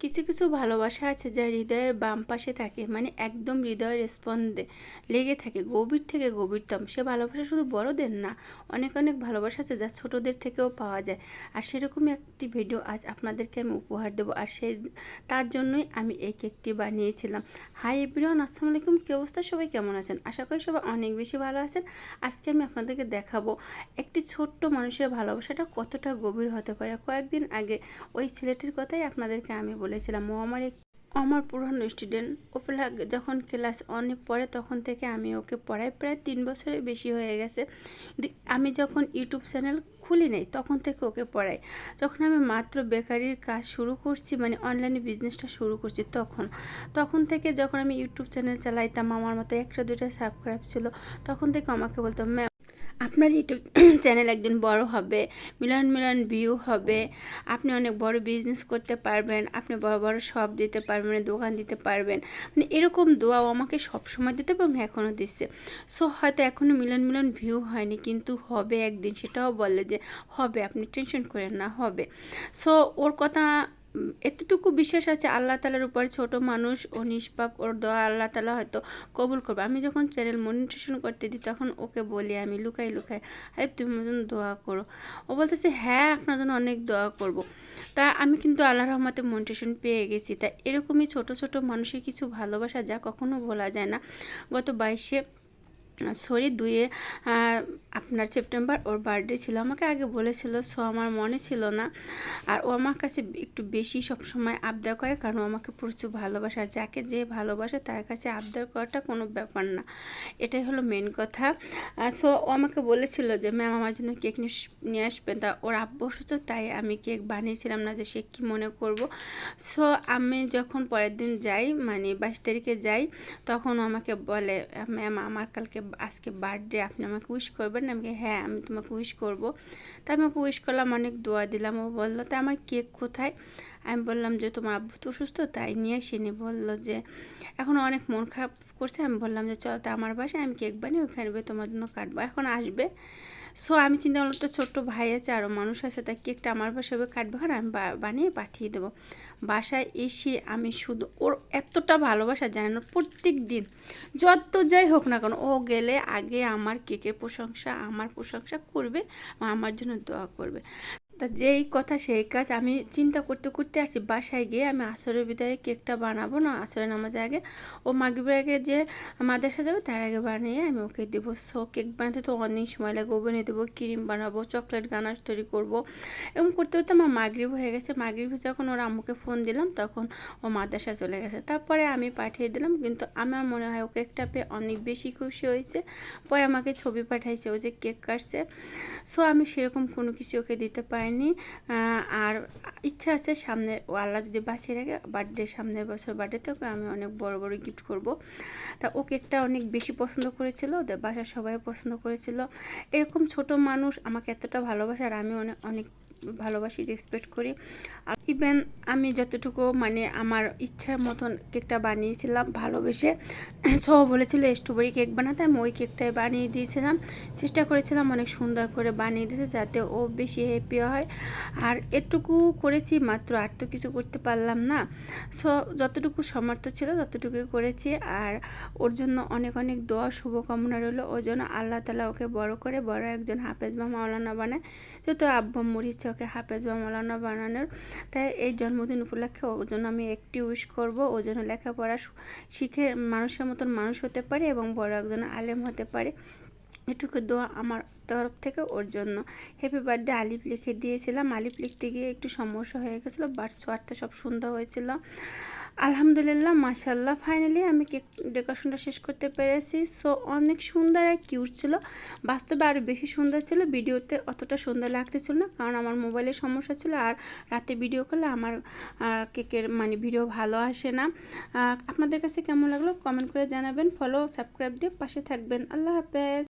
কিছু কিছু ভালোবাসা আছে যা হৃদয়ের বাম পাশে থাকে, মানে একদম হৃদয়ের স্পন্দে লেগে থাকে গভীর থেকে গভীরতম। সে ভালোবাসা শুধু বড়দের না, অনেক অনেক ভালোবাসা আছে যা ছোটদের থেকেও পাওয়া যায়। আর সেরকমই একটি ভিডিও আজ আপনাদেরকে আমি উপহার দেবো, আর তার জন্যই আমি এই কেকটি বানিয়েছিলাম। হাই এভরিওয়ান, আসসালামু আলাইকুম। কি অবস্থা, সবাই কেমন আছেন? আশা করি সবাই অনেক বেশি ভালো আছেন। আজকে আমি আপনাদেরকে দেখাবো একটি ছোট্ট মানুষের ভালোবাসাটা কতটা গভীর হতে পারে। কয়েকদিন আগে ওই ছেলেটির কথাই আপনাদেরকে আমি বলেছিলাম। ও আমার পুরনো স্টুডেন্ট। ও যখন ক্লাস 1-এ পড়ে তখন থেকে আমি ওকে পড়াই, প্রায় 3 বছরের বেশি হয়ে গেছে। আমি যখন ইউটিউব চ্যানেল খুলি নাই তখন থেকে ওকে পড়াই। যখন আমি মাত্র বেকারির কাজ শুরু করছি, মানে অনলাইনে বিজনেসটা শুরু করছি, তখন থেকে যখন আমি ইউটিউব চ্যানেল চালাইতাম, আমার মতো একটা দুইটা সাবস্ক্রাইব ছিল, তখন থেকে আমাকে বলতো, ম্যাম আপনার ইউটিউব চ্যানেল একদিন বড় হবে, মিলিয়ন মিলিয়ন ভিউ হবে, আপনি অনেক বড় বিজনেস করতে পারবেন, আপনি বড় বড় শপ দিতে পারবেন, দোকান দিতে পারবেন। মানে এরকম দোয়াও আমাকে সবসময় দিতে এবং এখনও দিচ্ছে। সো হয়তো এখনও মিলিয়ন মিলিয়ন ভিউ হয়নি, কিন্তু হবে একদিন, সেটাও বলে যে হবে, আপনি টেনশন করেন না, হবে। সো ওর কথা এতটুকু বিশ্বাস আছে আল্লাহ তালার উপর, ছোট মানুষ ও নিষ্পাপ, ওর দোয়া আল্লাহ তালা হয়তো কবুল করবে। আমি যখন চ্যানেল মনিটাইজেশন করতে দিই তখন ওকে বলি, আমি লুকাই লুকাই, আরে তুমি আমার জন্য দোয়া করো। ও বলতেছে হ্যাঁ আপনার জন্য অনেক দোয়া করব। তা আমি কিন্তু আল্লাহর রহমতে মনিটাইজেশন পেয়ে গেছি। তা এরকমই ছোট ছোট মানুষের কিছু ভালোবাসা যা কখনো ভোলা যায় না। গত 2-এ আপনার সেপ্টেম্বর ওর বার্থডে ছিল। আমাকে আগে বলেছিল, সো আমার মনে ছিল না। আর ও আমার কাছে একটু বেশি সবসময় আবদার করে, কারণ ও আমাকে প্রচুর ভালোবাসে। আর যাকে যে ভালোবাসে তার কাছে আবদার করাটা কোনো ব্যাপার না, এটাই হলো মেন কথা। সো ও আমাকে বলেছিল যে ম্যাম আমার জন্য কেক নিয়ে আসবেন। তা ওর আব্বু অসুস্থ, তাই আমি কেক বানিয়েছিলাম না, যে সে কী মনে করব। সো আমি যখন পরের দিন যাই, মানে 22 তারিখে যাই, তখন আমাকে বলে, ম্যাম আমার আজকে বার্থডে, আপনি আমাকে উইশ করবেন? আমি হ্যাঁ আমি তোমাকে উইশ করব। তা আমি ওকে উইশ করলাম, অনেক দোয়া দিলাম। ও বললো তা আমার কেক কোথায়? আমি বললাম যে তোমার আব্বু তো অসুস্থ, তাই নিয়ে আসিনি। বললো যে এখন অনেক মন খারাপ করছে। আমি বললাম যে চল তা আমার বাসায়, আমি কেক বানিয়ে ওখানে তোমার জন্য কাটবো, এখন আসবে। সো আমি চিন্তা করলাম, একটা ছোট্ট ভাই আছে, আরও মানুষ আছে, তাই কেকটা আমার বাসায় কাটবে, কারণ আমি বানিয়ে পাঠিয়ে দেবো। বাসায় এসে আমি শুধু ওর এতটা ভালোবাসা জানেন, প্রত্যেক দিন যত যাই হোক না কেন, ও গেলে আগে আমার কেকের প্রশংসা, আমার প্রশংসা করবে, আমার জন্য দোয়া করবে। তা যেই কথা সেই কাজ। আমি চিন্তা করতে করতে আসি বাসায় গিয়ে আমি আসরের ভিতরে কেকটা বানাবো না, আসরের নামাজের আগে, ও মাগরিবের আগে যে মাদ্রাসা যাবে তার আগে বানিয়ে আমি ওকে দেবো। সো কেক বানাতে তো অনেক সময় লাগে, ওভেনে দেবো, ক্রিম বানাবো, চকলেট গানাশ তৈরি করবো, এরকম করতে করতে আমার মাগরিব হয়ে গেছে। মাগরিবে যখন ওর আম্মুকে ফোন দিলাম তখন ও মাদ্রাসা চলে গেছে। তারপরে আমি পাঠিয়ে দিলাম, কিন্তু আমার মনে হয় ও কেকটা পেয়ে অনেক বেশি খুশি হয়েছে। পরে আমাকে ছবি পাঠাইছে ও যে কেক কাটছে। সো আমি সেরকম কোনো কিছু ওকে দিতে পারিনি। আর ইচ্ছা আছে সামনে, ও আল্লাহ যদি বাঁচিয়ে রাখে, সামনের বছর বার্থডেতে ওকে আমি অনেক বড় বড় গিফট করব। তা ও কেকটা অনেক বেশি পছন্দ করেছিল, ওদের বাসার সবাই পছন্দ করেছিল। এরকম ছোট মানুষ আমাকে এতটা ভালোবাসে, আর আমি অনেক অনেক ভালোবাসি, রেসপেক্ট করি। আর ইভেন আমি যতটুকু মানে আমার ইচ্ছার মতন কেকটা বানিয়েছিলাম ভালোবেসে। সব বলেছিল স্ট্রবেরি কেক বানাতে, আমি ওই কেকটাই বানিয়ে দিয়েছিলাম, চেষ্টা করেছিলাম অনেক সুন্দর করে বানিয়ে দিতে, যাতে ও বেশি হ্যাপি হয়। আর এটুকু করেছি মাত্র, আর তো কিছু করতে পারলাম না। সো যতটুকু সামর্থ্য ছিল ততটুকুই করেছি। আর ওর জন্য অনেক অনেক দোয়া শুভকামনা রইল, ওর জন্য আল্লাহ তালা ওকে বড় করে বড় একজন হাফেজ বা মাওলানা বানায়, যেহেতু আব্বু মরিচ্ছে ওকে হাফেজ বা মাওলানা বানানোর। তাই এই জন্মদিন উপলক্ষে ওর জন্য আমি একটি উইশ করবো, ওর জন্য লেখাপড়া শিখে মানুষের মতন মানুষ হতে পারে এবং বড় একজন আলেম হতে পারে, এটুকু দোয়া আমার তরফ থেকে ওর জন্য। হ্যাপি বার্থডে আলিফ লিখে দিয়েছিলাম, আলিফ লিখতে গিয়ে একটু সমস্যা হয়ে গেছিলো, বাট সোয়ারটা সব সুন্দর হয়েছিল। আলহামদুলিল্লাহ, মাশাল্লাহ, ফাইনালি আমি কেক ডেকোরেশনটা শেষ করতে পেরেছি। সো অনেক সুন্দর আর কিউট ছিল, বাস্তবে আরও বেশি সুন্দর ছিল, ভিডিওতে অতটা সুন্দর লাগতেছিল না, কারণ আমার মোবাইলের সমস্যা ছিল, আর রাতে ভিডিও করলে আমার কেকের মানে ভিডিও ভালো আসে না। আপনাদের কাছে কেমন লাগলো কমেন্ট করে জানাবেন, ফলো সাবস্ক্রাইব দিয়ে পাশে থাকবেন। আল্লাহ হাফেজ।